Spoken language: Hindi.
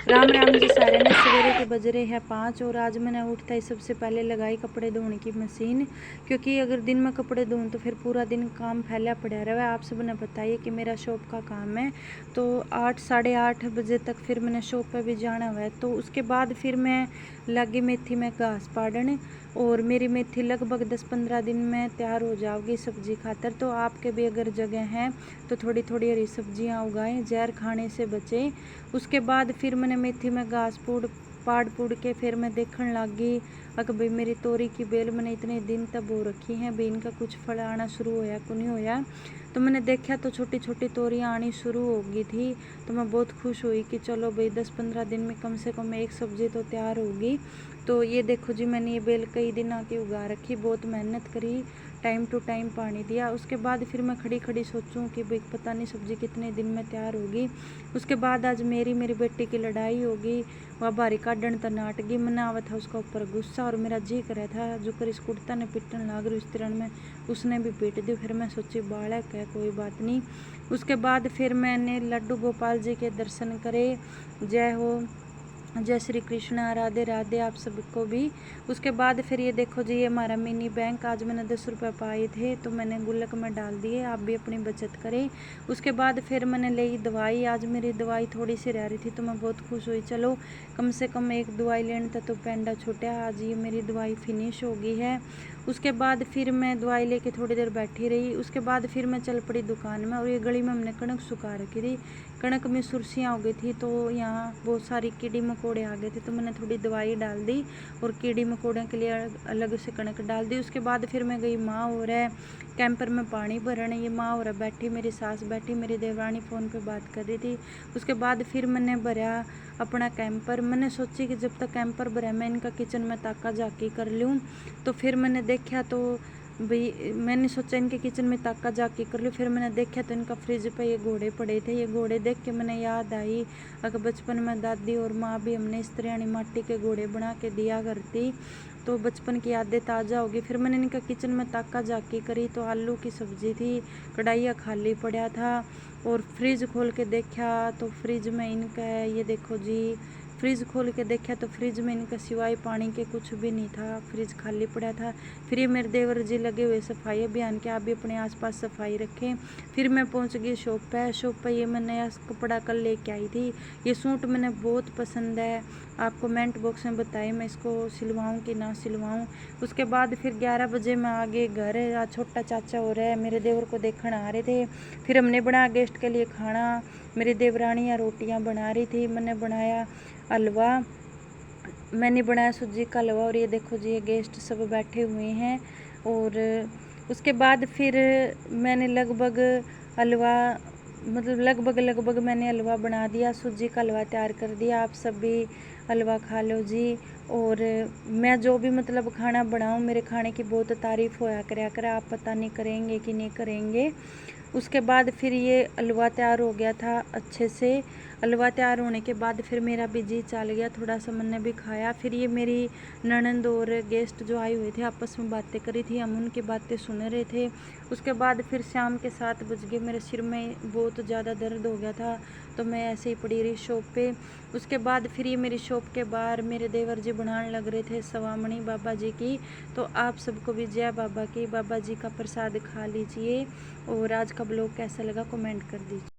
राम राम जी सारे ने। सवेरे के बज रहे हैं 5 और आज मैंने उठता ही सबसे पहले लगाई कपड़े धोने की मशीन, क्योंकि अगर दिन में कपड़े धोऊं तो फिर पूरा दिन काम फैला पड़ा रहा है। आप सब ने बताइए कि मेरा शॉप का काम है, तो 8 साढ़े 8 बजे तक फिर मैंने शॉप पे भी जाना हुआ है। तो उसके बाद फिर मैं लगी मेथी में घास पाड़ने, और मेरी मेथी लगभग 10-15 दिन में तैयार हो जाओगी सब्जी खातर। तो आपके भी अगर जगह है तो थोड़ी थोड़ी हरी सब्जियां उगाएं, जहर खाने से बचें। उसके बाद फिर मैंने मेथी में घास पाड़ के फिर मैं देखने लग गई अगर भाई मेरी तोरी की बेल मैंने इतने दिन तक बो रखी हैं, भाई इनका कुछ फल आना शुरू होया को नहीं होया। तो मैंने देखा तो छोटी छोटी तोरियां आनी शुरू हो गई थी। तो मैं बहुत खुश हुई कि चलो भाई 10-15 दिन में कम से कम एक सब्जी तो तैयार होगी। तो ये देखो जी, मैंने ये बेल कई दिन आके उगा रखी, बहुत मेहनत करी, टाइम टू टाइम पानी दिया। उसके बाद फिर मैं खड़ी खड़ी सोचूं कि भाई पता नहीं सब्जी कितने दिन में तैयार होगी। उसके बाद आज मेरी बेटी की लड़ाई होगी, वह बारी काटन तो नाट गई, मना आवा था उसका ऊपर गुस्सा, और मेरा जी करे था जो कर इस कुर्ता ने पिटन लाग रही उस तरह में उसने भी पीट दी। फिर मैं सोची बालक है कोई बात नहीं। उसके बाद फिर मैंने लड्डू गोपाल जी के दर्शन करे। जय हो, जय श्री कृष्ण, राधे राधे आप सबको भी। उसके बाद फिर ये देखो जी, ये हमारा मिनी बैंक, आज मैंने 10 रुपये पाए थे तो मैंने गुल्लक में डाल दिए, आप भी अपनी बचत करें। उसके बाद फिर मैंने ली दवाई, आज मेरी दवाई थोड़ी सी रह रही थी तो मैं बहुत खुश हुई, चलो कम से कम एक दवाई लेने तक तो पेंडा छूटा। आज ये मेरी दवाई फिनिश हो गई है। उसके बाद फिर मैं दवाई लेके थोड़ी देर बैठी रही। उसके बाद फिर मैं चल पड़ी दुकान में, और ये गली में हमने कणक सुखा रखी थी, कणक में सुर्सियाँ हो गई थी, तो यहाँ बहुत सारी कीड़ी मकोड़े आ गए थे, तो मैंने थोड़ी दवाई डाल दी और कीड़ी मकोड़ों के लिए अलग से कणक डाल दी। उसके बाद फिर मैं गई माँ और है कैंपर में पानी भरने। ये माँ और बैठी, मेरी सास बैठी, मेरी देवरानी फ़ोन पे बात कर रही थी। उसके बाद फिर मैंने भरा अपना कैंपर। मैंने सोची कि जब तक कैंपर भरा मैं इनका किचन में ताका झाकी कर लूँ। तो फिर मैंने देखा तो भाई मैंने सोचा इनके किचन में ताका झाकी कर लूँ। फिर मैंने देखा तो इनका फ्रिज पे ये घोड़े पड़े थे। ये घोड़े देख के मैंने याद आई अगर बचपन में दादी और माँ भी हमने इस तरह माटी के घोड़े बना के दिया करती, तो बचपन की यादें ताज़ा होगी। फिर मैंने इनका किचन में ताका झाकी करी तो आलू की सब्ज़ी थी, कढ़ाइया खाली पड़ा था। और फ्रिज खोल के देखा तो फ्रिज में इनका ये देखो जी, फ्रिज खोल के देखा तो फ्रिज में इनका सिवाय पानी के कुछ भी नहीं था, फ्रिज खाली पड़ा था। फिर ये मेरे देवर जी लगे हुए सफाई अभियान के, आप भी अपने आसपास सफाई रखें। फिर मैं पहुंच गई शॉप पे ये मैं नया कपड़ा कल लेके आई थी। ये सूट मैंने बहुत पसंद है, आप कमेंट बॉक्स में बताएं मैं इसको सिलवाऊं कि ना सिलवाऊं। उसके बाद फिर 11 बजे मैं आ गई घर। आज छोटा चाचा हो रहा है, मेरे देवर को देखने आ रहे थे। फिर हमने बनाया गेस्ट के लिए खाना, मेरी देवरानियाँ रोटियाँ बना रही थी, मैंने बनाया हलवा, मैंने बनाया सूजी का हलवा। और ये देखो जी, ये गेस्ट सब बैठे हुए हैं। और उसके बाद फिर मैंने लगभग हलवा लगभग मैंने हलवा बना दिया, सूजी का हलवा तैयार कर दिया। आप सब भी हलवा खा लो जी। और मैं जो भी खाना बनाऊं मेरे खाने की बहुत तारीफ़ होया कर, आप पता नहीं करेंगे कि नहीं करेंगे। उसके बाद फिर ये हलवा तैयार हो गया था अच्छे से। हलवा तैयार होने के बाद फिर मेरा भी जी चल गया, थोड़ा सा मैंने भी खाया। फिर ये मेरी ननंद और गेस्ट जो आए हुए थे आपस में बातें करी थी, हम उनकी बातें सुन रहे थे। उसके बाद फिर शाम के 7 बज गए, मेरे सिर में बहुत ज़्यादा दर्द हो गया था तो मैं ऐसे ही पड़ी रही शॉप पे। उसके बाद फिर ये मेरी शॉप के बाहर मेरे देवर जी बनाने लग रहे थे सवामणी बाबा जी की। तो आप सबको भी जय बाबा की, बाबा जी का प्रसाद खा लीजिए। और आज का ब्लॉग कैसा लगा कमेंट कर दीजिए।